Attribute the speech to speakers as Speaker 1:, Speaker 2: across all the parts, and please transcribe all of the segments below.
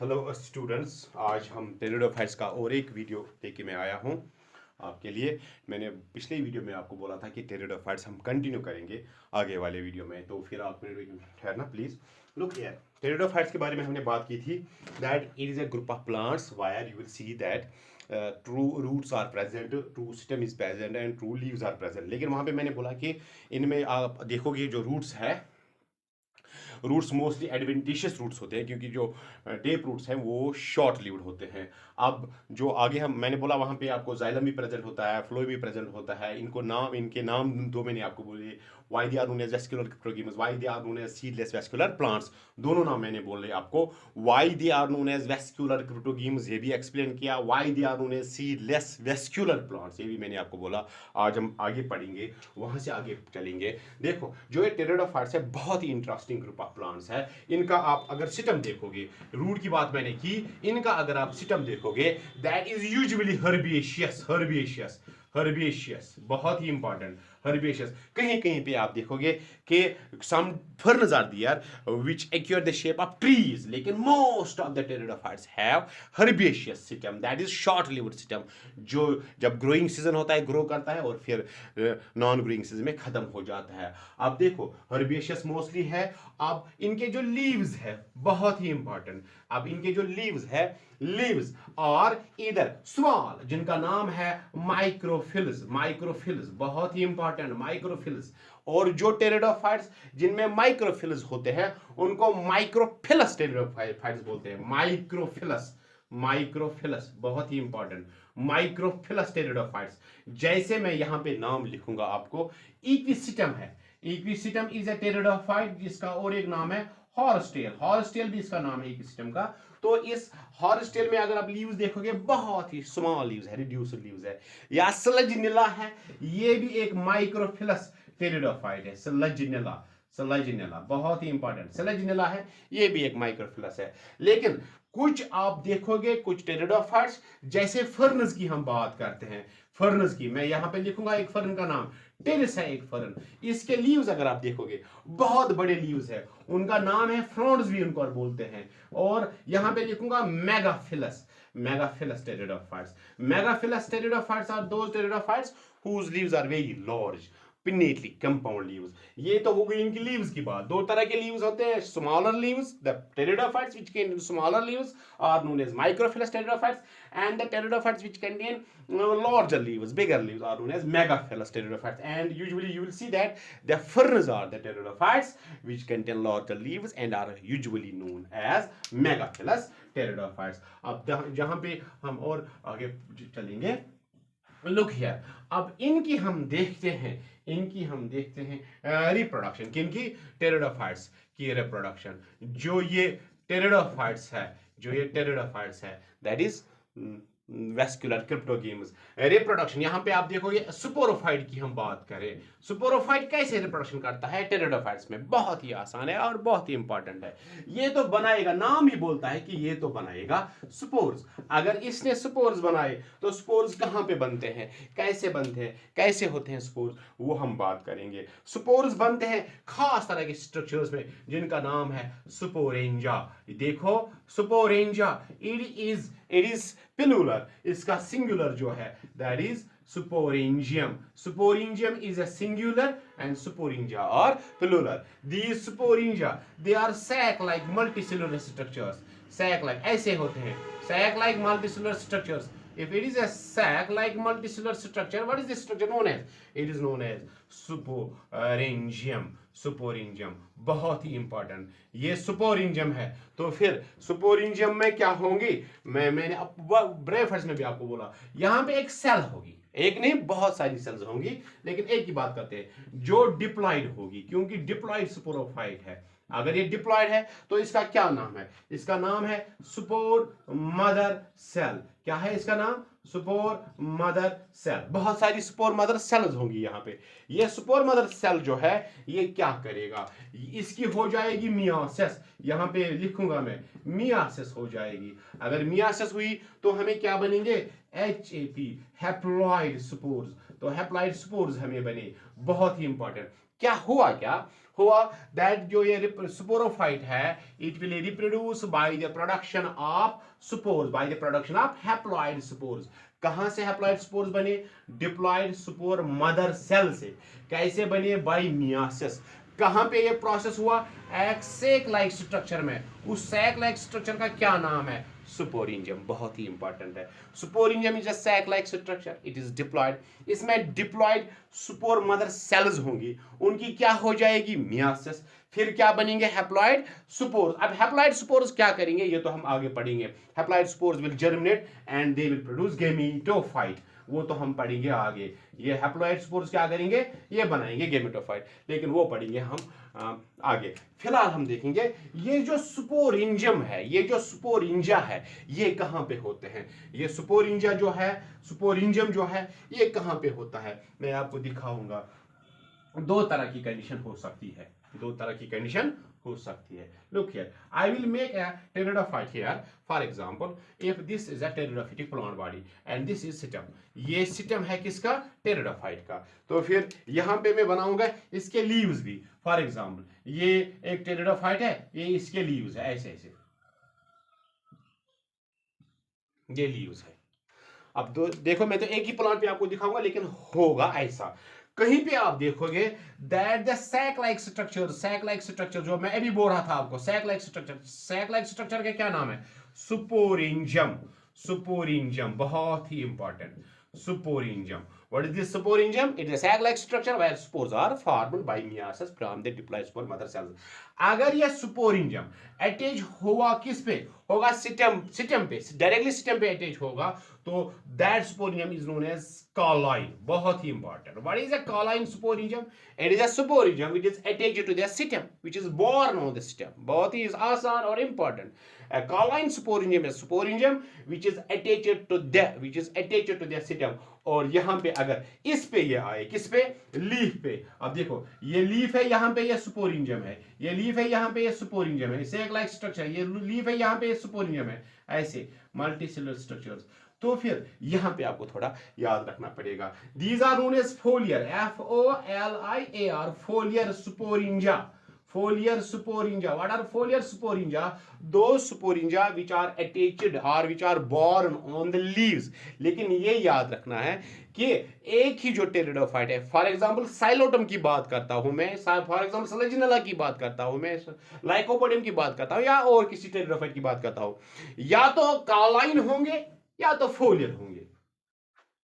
Speaker 1: Hello students, आज हम pteridophytes का और एक वीडियो लेके मैं आया हूँ आपके लिए। मैंने पिछले वीडियो में आपको बोला था कि टेरिडोफाइट्स हम कंटिन्यू करेंगे आगे वाले वीडियो में, तो फिर आप ठहरना प्लीज़। लुक हियर, टेरिडोफाइट्स के बारे में हमने बात की थी that it is a group of plants where you will see that true roots are present, true stem is present and true leaves are present. लेकिन वहाँ पे मैंने बोला कि इनमें आप देखोगे जो रूट्स है, रूट्स मोस्टली एडवेंटिशियस रूट्स होते हैं, क्योंकि जो टेप रूट्स हैं वो शॉर्ट लिव्ड होते हैं। अब जो आगे हम मैंने बोला वहाँ पे आपको जाइलम भी प्रेजेंट होता है, फ्लोई भी प्रेजेंट होता है। इनके नाम दो मैंने आपको बोले, why they are known as vascular cryptogams, why they are known as seedless vascular plants. दोनों नाम मैंने बोले आपको। Why they are known as vascular cryptogams ये भी एक्सप्लेन किया, why they are known as seedless vascular plants ये भी मैंने आपको बोला। आज हम आगे पढ़ेंगे, वहां से आगे चलेंगे। देखो, जो ये टेरिडोफाइट्स है बहुत ही इंटरेस्टिंग ग्रुप ऑफ प्लांट्स है। इनका आप अगर सिस्टम देखोगे, रूट की बात मैंने की, इनका अगर आप सिस्टम देखोगे दैट इज यूजुअली हर्बिएशियस, हर्बिएशियस, हर्बिएशियस, बहुत ही इंपॉर्टेंट, हर्बिएशियस। कहीं कहीं पे आप देखोगे कि सम ferns are there which acquire the shape of trees, लेकिन most of the pteridophytes have herbaceous system, that is short lived system, जो जब ग्रोइंग सीजन होता है ग्रो करता है और फिर नॉन ग्रोइंग सीजन में खत्म हो जाता है। अब देखो हर्बिएशियस मोस्टली है। अब इनके जो लीव्स है बहुत ही इंपॉर्टेंट, अब इनके जो लीव्स है, लीव्स और इधर स्मॉल, जिनका नाम है माइक्रोफिल्स, माइक्रोफिल्स बहुत ही इंपॉर्टेंट, माइक्रोफिल्स। और जो टेरिडोफाइट्स जिनमें माइक्रोफिल्स होते हैं उनको माइक्रोफिलस टेरिडोफाइट्स बोलते हैं, माइक्रोफिलस, माइक्रोफिलस बहुत ही इंपॉर्टेंट, माइक्रोफिलस टेरिडोफाइट्स। जैसे मैं यहां पे नाम लिखूंगा आपको, इक्विसिटम है, इक्विसिटम इज अ टेरिडोफाइट जिसका और एक नाम है हॉर्सटेल, हॉर्सटेल भी इसका नाम है इक्विसिटम का। तो इस हॉर्सटेल में अगर आप लीव्स देखोगे बहुत ही स्मॉल लीव्स है, रिड्यूस्ड लीव्स है। या स्लजिनिला है, ये भी एक माइक्रोफिलस टेरिडोफाइट है, स्लजिनिला, स्लजिनिला बहुत ही इंपॉर्टेंट, स्लजिनिला है, ये भी एक माइक्रोफिलस है। लेकिन कुछ आप देखोगे कुछ टेरिडोफाइट्स, जैसे फर्नस की हम बात करते हैं, फर्नस की मैं यहां पे लिखूंगा एक फर्न का नाम, टेरिस है एक फर्न। इसके लीव्स अगर आप देखोगे बहुत बड़े लीव्स है, उनका नाम है फ्रॉन्ड्स भी उनको बोलते हैं। और यहां पे लिखूंगा megaphyllous, megaphyllous pteridophytes, megaphyllous pteridophytes are those pteridophytes whose leaves are very large, pinnately compound leaves। ये तो हो गई इनकी लीव्स की बात। दो तरह के लीव्स होते हैं, smaller leaves, the pteridophytes which contain smaller leaves are known as microphilous pteridophytes, and the pteridophytes which contain larger leaves, bigger leaves are known as megaphilous pteridophytes। And usually you will see that the ferns are the pteridophytes which contain larger leaves and are usually known as megaphilous pteridophytes। अब जहां पे हम और आगे चलेंगे, look here, अब इनकी हम देखते हैं, इनकी हम देखते हैं रिप्रोडक्शन, किनकी, टेरिडोफाइट्स की रिप्रोडक्शन। जो ये टेरिडोफाइट्स है, जो ये टेरिडोफाइट्स है that is vascular cryptogams. Reproduction यहां पे आप देखोगे, स्पोरोफाइट की हम बात करें, स्पोरोफाइट कैसे रिप्रोडक्शन करता है टेरिडोफाइट्स में, बहुत ही आसान है और बहुत ही इंपॉर्टेंट है। ये तो बनाएगा, नाम ही बोलता है कि ये तो बनाएगा स्पोर्स। अगर इसने स्पोर्स बनाए तो स्पोर्स कहां पे बनते हैं, कैसे बनते हैं, कैसे होते हैं स्पोर्स, वो हम बात करेंगे। स्पोर्स बनते हैं खास तरह के स्ट्रक्चर्स में जिनका नाम है स्पोरेंजा। देखो स्पोरेंजा, इट इज पिलुलर, इसका सिंगुलर जो है that is sporangium, sporangium is a singular and sporangia are plural। these sporangia they are sac like multicellular structures, sac like ऐसे होते हैं, sac like multicellular structures। if it is a sac like multicellular structure, what is this structure known as, it is known as sporangium, sporangium बहुत ही important, ये sporangium है। तो फिर sporangium में क्या होंगी, मैंने ब्रेफर्स में भी आपको बोला, यहां पे एक सेल होगी, एक नहीं बहुत सारी सेल्स होंगी, लेकिन एक की बात करते हैं जो डिप्लॉइड होगी, क्योंकि डिप्लॉइड स्पोरोफाइट है। अगर ये डिप्लॉइड है तो इसका क्या नाम है, इसका नाम है स्पोर मदर सेल। क्या है इसका नाम, स्पोर मदर सेल। बहुत सारी स्पोर मदर सेल्स होंगी यहाँ पे। ये स्पोर मदर सेल जो है ये क्या करेगा, इसकी हो जाएगी मियासिस, यहाँ पे लिखूंगा मैं मियासिस हो जाएगी। अगर मियासिस हुई तो हमें क्या बनेंगे, HAP, हैप्लॉइड स्पोर्स। तो हैप्लॉइड स्पोर्स हमें बने, बहुत ही इंपॉर्टेंट। क्या हुआ, क्या हुआ दैट जो ये स्पोरोफाइट है it will reproduce by the production of spores, by the production of haploid spores. कहां से हैप्लॉइड स्पोर्स बने? डिप्लॉइड स्पोर मदर सेल से। कैसे बने? By meiosis. कहां पे ये प्रोसेस हुआ? एक सैक लाइक स्ट्रक्चर में। उस सैक लाइक स्ट्रक्चर का क्या नाम है? स्पोरिंजियम। बहुत ही इंपॉर्टेंट है। Sporangium is a sac like structure, it is diploid. इसमें डिप्लॉयड स्पोर मदर सेल्स होंगी, उनकी क्या हो जाएगी? मियासिस। फिर क्या बनेंगे? Haploid spores. अब हैप्लॉइड स्पोर्स क्या करेंगे ये तो हम आगे पढ़ेंगे। Haploid spores will germinate and they will produce gametophyte, वो तो हम पढ़ेंगे आगे। ये हैप्लॉइड स्पोर्स क्या करेंगे? ये बनाएंगे गेमेटोफाइट, लेकिन वो पढ़ेंगे हम आगे। फिलहाल हम देखेंगे ये जो स्पोरिंजियम है, ये जो स्पोरिंजा है, ये कहां पे होते हैं? ये स्पोरिंजा जो है, स्पोरिंजियम जो है, ये कहां पे होता है मैं आपको दिखाऊंगा। दो तरह की कंडीशन हो सकती है, दो तरह की कंडीशन हो सकती है। Look here, I will make a pteridophyte here. For example, if this is a pteridophytic plant body and this is stem, ये सिटम है किसका? pteridophyte का। तो फिर यहां पे मैं बनाऊंगा इसके लीव्स भी। फॉर एग्जांपल ये एक pteridophyte है, ये इसके लीव्स है, ऐसे ऐसे ये लीव्स है। अब देखो मैं तो एक ही प्लांट पे आपको दिखाऊंगा, लेकिन होगा ऐसा। कहीं पे आप देखोगे that the sac like structure, sac like structure जो मैं अभी बोल रहा था आपको, sac like structure, sac like structure का क्या नाम है? स्पोरिंजियम। स्पोरिंजियम बहुत ही important. Sporangium, what is this sporangium? It is a sac like structure where spores are formed by meiosis from the diploid spore mother cells। अगर यह स्पोरिंजियम attach हुआ किस पे? होगा सिटम, सिटम पे, डायरेक्टली सिटम पे अटैच होगा, तो that sporangium is known as cauline. बहुत ही important. What is a cauline sporangium? It is a sporangium which is attached to the stem, which is borne on the stem. बहुत ही आसान और important. A Caroline sporangium is sporangium which is attached to the situm। और यहां पे अगर इस पे ये आए, किस पे? लीफ पे। अब देखो ये लीफ है, यहां पे ये स्पोरिंजियम है, ये लीफ है, यहां पे ये स्पोरिंजियम है, इसे एक लाइक स्ट्रक्चर, ये लीफ है, यहां पे ये स्पोरिंजियम है, ऐसे मल्टीसेलुलर स्ट्रक्चर्स। तो फिर यहां पे आपको थोड़ा याद रखना पड़ेगा। These are known as foliar, FOLIAR, foliar sporangia. Foliar sporingia. What are foliar sporingia? Those sporingia which are attached or which are born on the leaves। लेकिन ये याद रखना है कि एक ही जो टेरिडोफाइट है, फॉर एग्जांपल साइलोटम की बात करता हूं मैं, फॉर एग्जांपल सलेजिनेला की बात करता हूं मैं, लाइकोपोडियम की बात करता हूं, या और किसी टेरिडोफाइट की बात करता हूं, या तो कॉलाइन होंगे या तो फोलियर होंगे।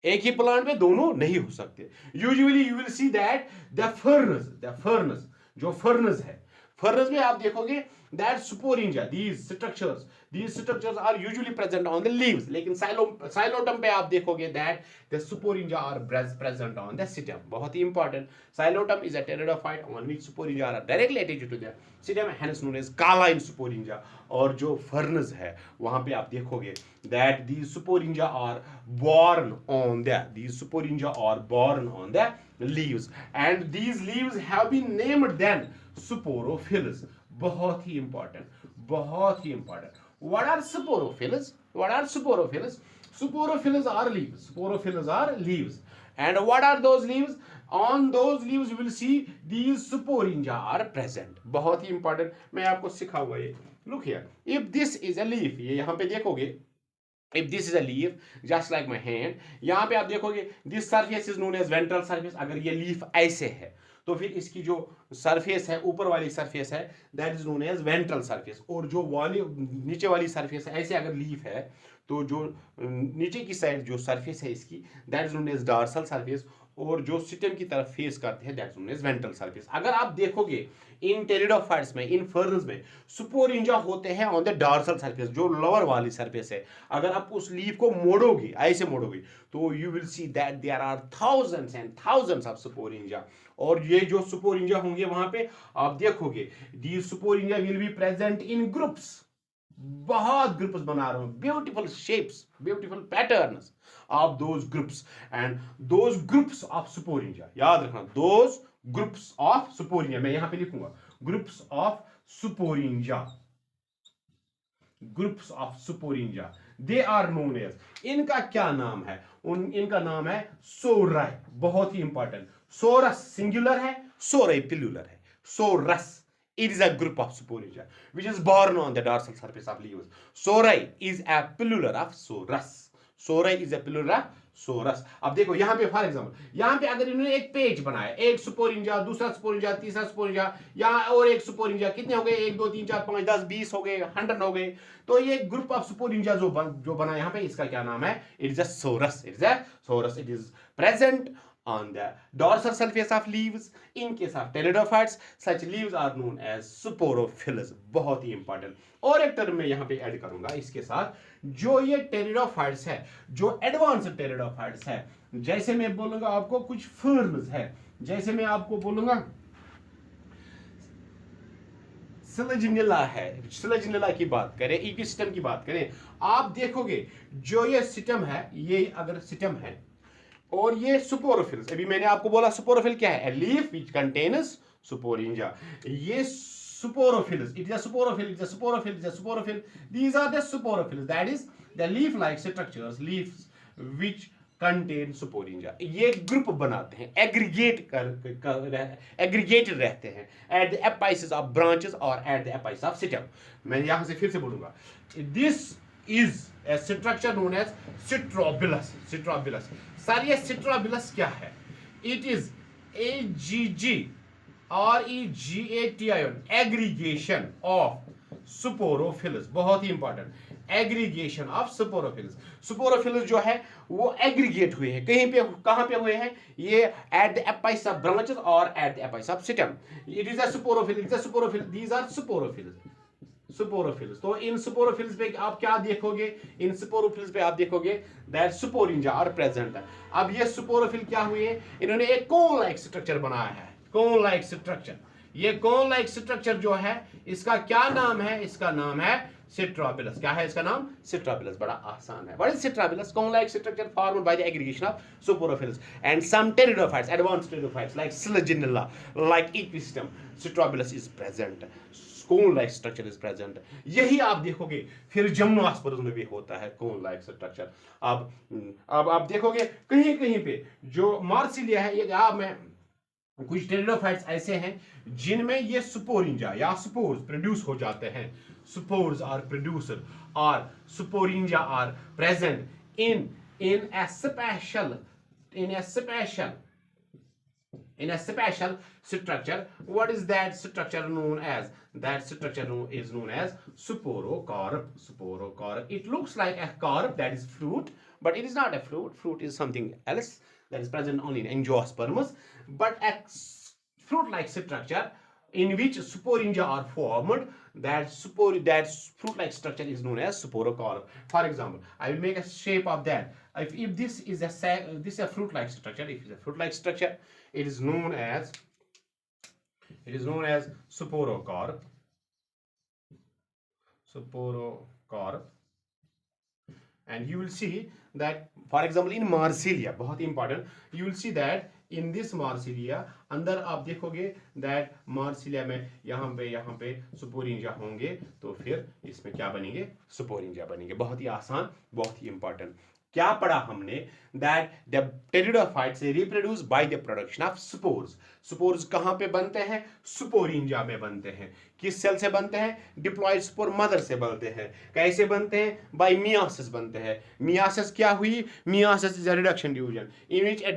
Speaker 1: एक ही प्लांट में दोनों नहीं हो सकते। Usually you will see that the ferns जो फर्नस है, फर्नस में आप देखोगे that sporangia, these structures are usually present on the leaves। लेकिन साइलोटम पे आप देखोगे that the sporingia are present on the stem। बहुत ही important. Psilotum is a pteridophyte on which sporingia are directly attached to the stem, hence known as Caroline sporingia। और जो ferns है वहां पे आप देखोगे that these sporingia are born on the leaves and these leaves have been named then sporophylls। बहुत ही important, बहुत ही important. What are sporophylls? Sporophylls are leaves। And what are those leaves? On those leaves you will see these sporingia are present। बहुत ही important, मैं आपको सिखाऊंगा ये। Look here, if this is a leaf, ये यहाँ पे देखोगे, if this is a leaf just like my hand, यहाँ पे आप देखोगे this surface is known as ventral surface। अगर ये लीफ ऐसे है तो फिर इसकी जो सरफेस है, ऊपर वाली सरफेस है, that is known as ventral surface. और जो वाली नीचे वाली सरफेस है, ऐसे अगर लीफ है तो जो नीचे की साइड जो सरफेस है इसकी, that is known as dorsal surface. और जो सिस्टम की तरफ फेस करते हैं that is known as ventral surface. अगर आप देखोगे इन टेरिडोफाइट्स में, इन फर्नस में स्पोरिंजा होते हैं ऑन द डॉर्सल सरफेस, जो लोअर वाली सरफेस है। अगर आप उस लीफ को मोड़ोगे, ऐसे मोड़ोगे, तो you will see that there are thousands and thousands of sporangia. और ये जो स्पोरिंजा होंगे वहां पे आप देखोगे the sporangia will be present in groups. बहुत ग्रुप्स बना रहे हो, beautiful shapes, beautiful patterns of those groups and those groups of sporangia. याद रखना, दोज ग्रुप्स ऑफ स्पोरिंजा, मैं यहां पे लिखूंगा groups of sporangia, groups of sporangia, they are known as, इनका क्या नाम है? इनका नाम है सोराई। बहुत ही इंपॉर्टेंट। सोरस सिंगुलर है, सोराई प्लूरल है। Sorus. It is a group of Sporingia which is born on the dorsal surface of leaves. Sori is a pillar of Sorus. Sori is a pillar of Sorus. अब देखो यहाँ पे for example, यहाँ पे अगर इन्होंने एक पेज बनाया, एक स्पोरिंजा, दूसरा स्पोरिंजा, तीसरा स्पोरिंजा, यहाँ और एक स्पोरिंजा, कितने हो गए? 1 2 3 4 5 10 20 हो गए, 100 हो गए। तो ये ग्रुप ऑफ स्पोरिंजा जो बना यहाँ पे, इसका क्या नाम है? It is a sorus. It is a sorus. It is present on the dorsal surface of leaves. In case of pteridophytes, such leaves are known as sporophylls. बहुत ही इंपॉर्टेंट। और एक टर्म मैं यहाँ पे ऐड करूंगा इसके साथ, जो ये टेरिडोफाइट्स है, जो एडवांस टेरिडोफाइट्स है, जैसे मैं बोलूंगा आपको कुछ फर्न्स है, जैसे मैं आपको बोलूंगा सिलेजिनिला है, सिलेजिनिला की बात करें, इकोसिस्टम की बात करें, आप देखोगे जो ये सिस्टम है, ये अगर सिस्टम है और ये स्पोरोफिल्स, अभी मैंने आपको बोला स्पोरोफिल क्या है? A leaf which contains sporingia. ये sporophylls, it is a sporophil, it is a sporophil, it is a sporophil. These are the sporophylls, that is the leaf-like structures, leaves which contain sporingia. ये group बनाते हैं, aggregated रहते हैं at the apices of branches or at the apices of stem. मैं यहाँ से फिर से बोलूँगा, this is a structure known as Citrobulus. Citrobulus. Sir ये Citrobulus क्या है? It is AGGREGATION, aggregation of sporophylls. बहुत ही important, aggregation of sporophylls. Sporophylls जो है वो एग्रीगेट हुए हैं, कहीं पे, कहां पे हुए हैं? ये at the apices of branches और at the apices of stem. It is a sporophyll, it is a sporophyll, these are sporophylls. Sporophylls. तो इन स्पोरोफिल्स पे आप क्या देखोगे? इन स्पोरोफिल्स पे आप देखोगे दैट स्पोरिंजा आर प्रेजेंट। अब ये स्पोरोफिल क्या हुए? इन्होंने एक कोन लाइक स्ट्रक्चर बनाया है, कोन लाइक स्ट्रक्चर। ये कोन लाइक स्ट्रक्चर जो है, इसका क्या नाम है? इसका नाम है Citrobulus. क्या है इसका नाम? Citrobulus. बड़ा आसान है। What is Citrobulus? Cone like structure formed by the aggregation of sporophylls and some pteridophytes, advanced pteridophytes like Selaginella, like Ecwistem. Citrobulus is present. Cone like structure is present. यही आप देखोगे फिर Gymnosperms में भी होता है cone like structure. अब आप देखोगे कहीं कहीं पे जो Marsilia है, ये आप में कुछ टेरिडोफाइट्स ऐसे हैं जिनमें ये स्पोरिंजा या स्पोर्स प्रोड्यूस हो जाते हैं। स्पोर्स आर प्रोड्यूसर और sporangia are present in a special structure. What is that structure known as? That structure is known as sporocarp. Sporocarp. It looks like a carp, that is fruit, but it is not a fruit. Fruit is something else that is present only in angiosperms, but a fruit-like structure in which sporingia are formed, that fruit-like structure is known as sporocarp. For example, I will make a shape of that. If this is a fruit-like structure, if it is a fruit-like structure, it is known as sporocarp. Sporocarp. And you will see that, for example, in Marsilia, बहुत important, you will see that in this Marsilia, अंदर आप देखोगे that Marsilia में यहाँ पे स्पोरिंजा होंगे, तो फिर इसमें क्या बनेंगे? स्पोरिंजा बनेंगे। बहुत ही आसान, बहुत ही important। क्या पढ़ा हमने? That the pteridophytes reproduce by the production of spores. Spores कहाँ पे बनते हैं? स्पोरिंजा में बनते हैं। किस सेल से बनते हैं? डिप्लॉयड स्पोर मदर से बनते हैं। कैसे बनते हैं? बाय मियासिस बनते हैं। मियासिस क्या हुई? Meiosis is a reduction division in which a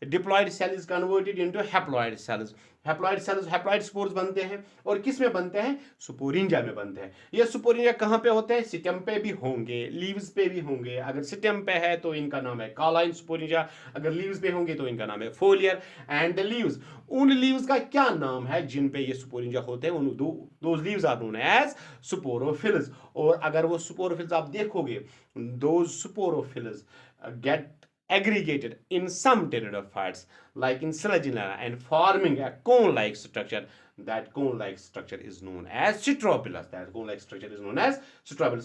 Speaker 1: diploid cell is converted into haploid cells. Haploid spores बनते हैं और किस में बनते हैं? स्पोरिंजा में बनते हैं। ये स्पोरिंजा कहाँ पे होते हैं? स्टेम पे भी होंगे, लीव्स पे भी होंगे। अगर स्टेम पे है तो इनका नाम है कॉलाइन स्पोरिंजा, अगर लीव्स पे होंगे तो इनका नाम है फोलियर। एंड द लीव्स, उन लीव्स का क्या नाम है जिन पे ये स्पोरिंजा होते हैं? Those leaves are known as sporophylls. और अगर वो स्पोरोफिल्स आप देखोगे, those sporophylls get aggregated in some pteridophytes like in Selaginella and forming a cone-like structure. That cone-like structure is known as Citrobulus.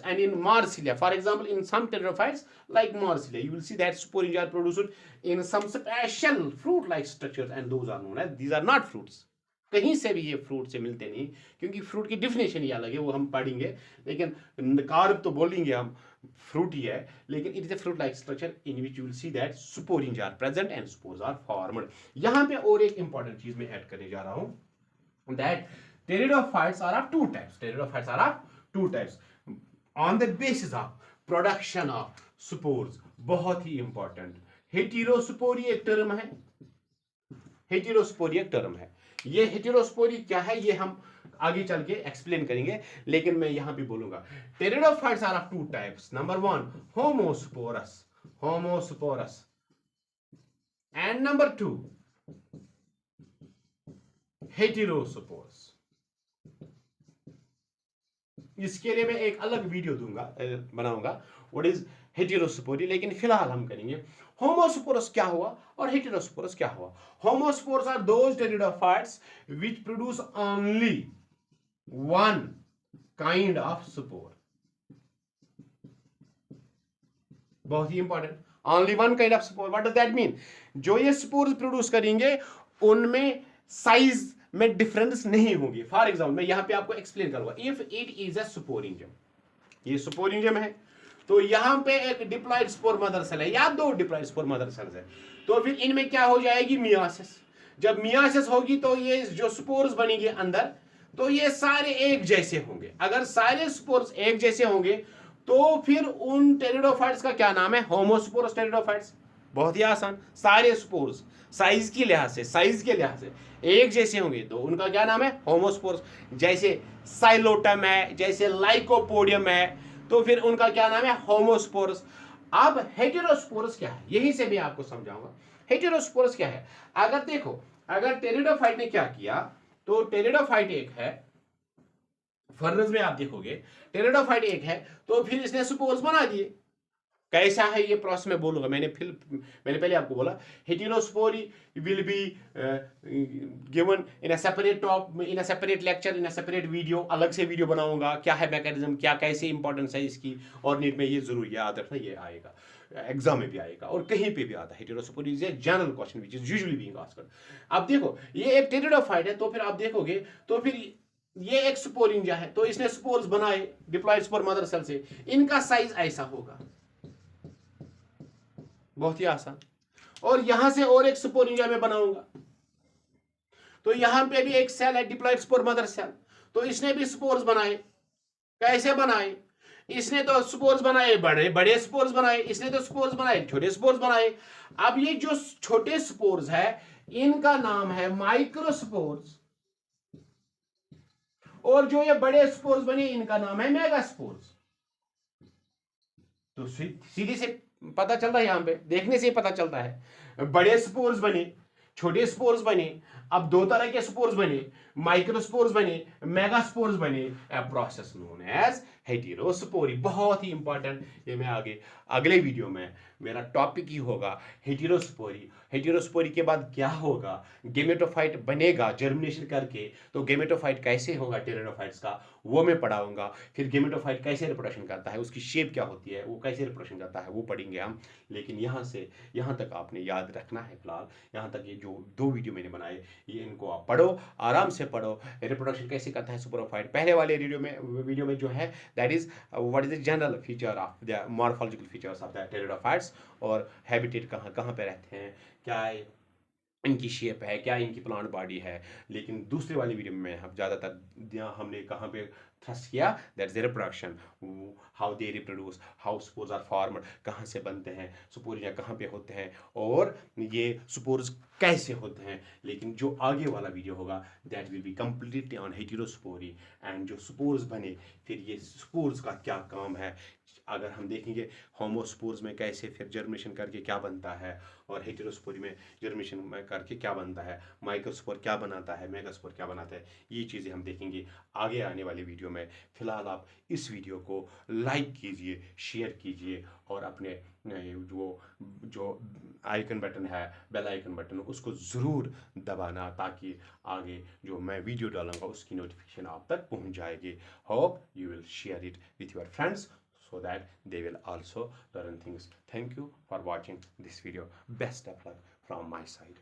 Speaker 1: And in Marsilia, for example, in some pteridophytes like Marsilia, you will see that sporingia are produced in some special fruit-like structures, and those are known as, these are not fruits. कहीं से भी ये fruit से मिलते नहीं, क्योंकि fruit की definition ही अलग है, वो हम पढ़ेंगे। लेकिन कार्ब तो बोलेंगे हम, फ्रूट ही है, लेकिन it is a fruit like structure in which you will see that sporangia are present and spores are formed. यहाँ पे और एक इंपॉर्टेंट चीज मैं ऐड करने जा रहा हूँ, that pteridophytes are of two types. Pteridophytes are of two types on the basis of production of spores. बहुत ही इंपॉर्टेंट, हेटेरोस्पोरी एक टर्म है, हेटेरोस्पोरी एक टर्म है। ये हेटेरोस्पोरी क्या है ये हम आगे चल के एक्सप्लेन करेंगे, लेकिन मैं यहां भी बोलूंगा pteridophytes are of two types. Number one homosporous, homosporous, and number two heterosporous. इसके लिए मैं एक अलग वीडियो दूंगा, बनाऊंगा व्हाट इज हेटेरोस्पोरी, लेकिन फिलहाल हम करेंगे होमोस्पोरस क्या हुआ और हेटेरोस्पोरस क्या हुआ। Homosporous are those pteridophytes which produce only one kind of spore. बहुत ही important, only one kind of spore. What does that mean? जो ये स्पोर्स प्रोड्यूस करेंगे उनमें साइज में डिफरेंस नहीं होगी। फॉर एग्जाम्पल मैं यहां पे आपको एक्सप्लेन करूंगा। इफ इट इज अ स्पोरिंजियम, ये स्पोरिंजियम है, तो यहां पे एक डिप्लॉयड स्पोर मदर सेल है या दो डिप्लॉयड स्पोर मदर सेल्स है, तो फिर इनमें क्या हो जाएगी? मियासिस। जब मियासिस होगी तो ये जो स्पोर्स बनेंगे अंदर, तो ये सारे एक जैसे होंगे। अगर सारे स्पोर्स एक जैसे होंगे तो फिर उन टेरिडोफाइट्स का क्या नाम है? Homosporous pteridophytes. बहुत ही आसान, सारे स्पोर्स साइज के लिहाज से, साइज के लिहाज से एक जैसे होंगे तो उनका क्या नाम है? होमोस्पोरस। जैसे साइलोटम है, जैसे लाइकोपोडियम है, तो फिर उनका क्या नाम है? होमोस्पोरस। अब हेटेरोस्पोरस क्या है, यहीं से मैं आपको समझाऊंगा हेटेरोस्पोरस क्या है। अगर देखो, अगर टेरिडोफाइट ने क्या किया, तो टेरिडोफाइट एक है, फर्नेस में आप देखोगे टेरिडोफाइट एक है, तो फिर इसने स्पोर्स बना दिए। कैसा है ये प्रोसेस में बोलूंगा। मैंने पहले आपको बोला heterospory will be given in a separate top, in a separate lecture, in a separate video. अलग से वीडियो बनाऊंगा, क्या है मैकेनिज्म, क्या कैसे इंपॉर्टेंस है इसकी, और नीट में ये जरूर याद रखना, ये आएगा एग्जाम में भी आएगा और कहीं पे भी आता है। Heterospory is a general question which is usually being asked. अब देखो ये एक टेरिडोफाइट है, तो फिर आप देखोगे तो फिर ये एक स्पोरिंजिया है, तो इसने स्पोर्स बनाए डिप्लॉयड स्पोर मदर सेल से, इनका साइज ऐसा होगा। बहुत ही आसान। और यहां से और एक स्पोरिंजिया में बनाऊंगा, तो यहां पे भी एक सेल है डिप्लॉयड स्पोर मदर सेल, तो इसने भी स्पोर्स बनाए। कैसे बनाए? इसने तो स्पोर्स बनाए, बड़े बड़े स्पोर्स बनाए, इसने तो स्पोर्स बनाए, छोटे स्पोर्स बनाए। अब ये जो छोटे स्पोर्स है इनका नाम है माइक्रोस्पोर्स, और जो ये बड़े स्पोर्स बने इनका नाम है मेगास्पोर्स। तो सीधे से पता चलता है, यहां पे देखने से ही पता चलता है, बड़े स्पोर्स बने, छोटे स्पोर्स बने। अब दो तरह के स्पोर्स बने, माइक्रोस्पोर्स बने, मेगास्पोर्स बने, a process known as heterospory. बहुत ही इंपॉर्टेंट, ये मैं आगे अगले वीडियो में मेरा टॉपिक ही होगा हेटेरोस्पोरी। हेटेरोस्पोरी के बाद क्या होगा? गेमेटोफाइट बनेगा जर्मिनेशन करके, तो गेमेटोफाइट कैसे होगा टेरिडोफाइट्स का वो मैं पढ़ाऊंगा। फिर गेमेटोफाइट कैसे रिप्रोडक्शन करता है, उसकी शेप क्या होती है, वो कैसे रिप्रोडक्शन करता है वो पढ़ेंगे हम। लेकिन यहाँ से यहाँ तक आपने याद रखना है फिलहाल, यहाँ तक ये जो दो वीडियो मैंने बनाए ये इनको आप पढ़ो, आराम से पढ़ो। रिप्रोडक्शन कैसे करता है स्पोरोफाइट, पहले वाले वीडियो में जो है that is what is the general feature of the morphological features of the pteridophytes, और हैबिटेट कहाँ कहाँ पे रहते हैं, क्या इनकी शेप है, क्या इनकी प्लांट बॉडी है। लेकिन दूसरे वाली वीडियो में हम ज़्यादातर हमने कहाँ पे थ्रस्ट किया, that's the reproduction, how they reproduce, how spores are formed, कहाँ से बनते हैं स्पोरिया, कहाँ पे होते हैं, और ये स्पोर्स कैसे होते हैं। लेकिन जो आगे वाला वीडियो होगा that will be completely on heterospory, and जो स्पोर्स बने फिर ये स्पोर्स का क्या काम है, अगर हम देखेंगे होमोस्पोर्स में कैसे फिर जर्मिनेशन करके क्या बनता है, और हेटेरोस्पोरी में जर्मिनेशन करके क्या बनता है, माइक्रोस्पोर क्या बनाता है, मेगास्पोर क्या बनाता है, ये चीज़ें हम देखेंगे आगे आने वाले वीडियो में। फिलहाल आप इस वीडियो को लाइक कीजिए, शेयर कीजिए, और अपने जो आइकन बटन है, बेल आइकन बटन, उसको ज़रूर दबाना, ताकि आगे जो मैं वीडियो डालूंगा उसकी नोटिफिकेशन आप तक पहुंच जाएगी। Hope you will share it with your friends so that they will also learn things. Thank you for watching this video. Best of luck from my side.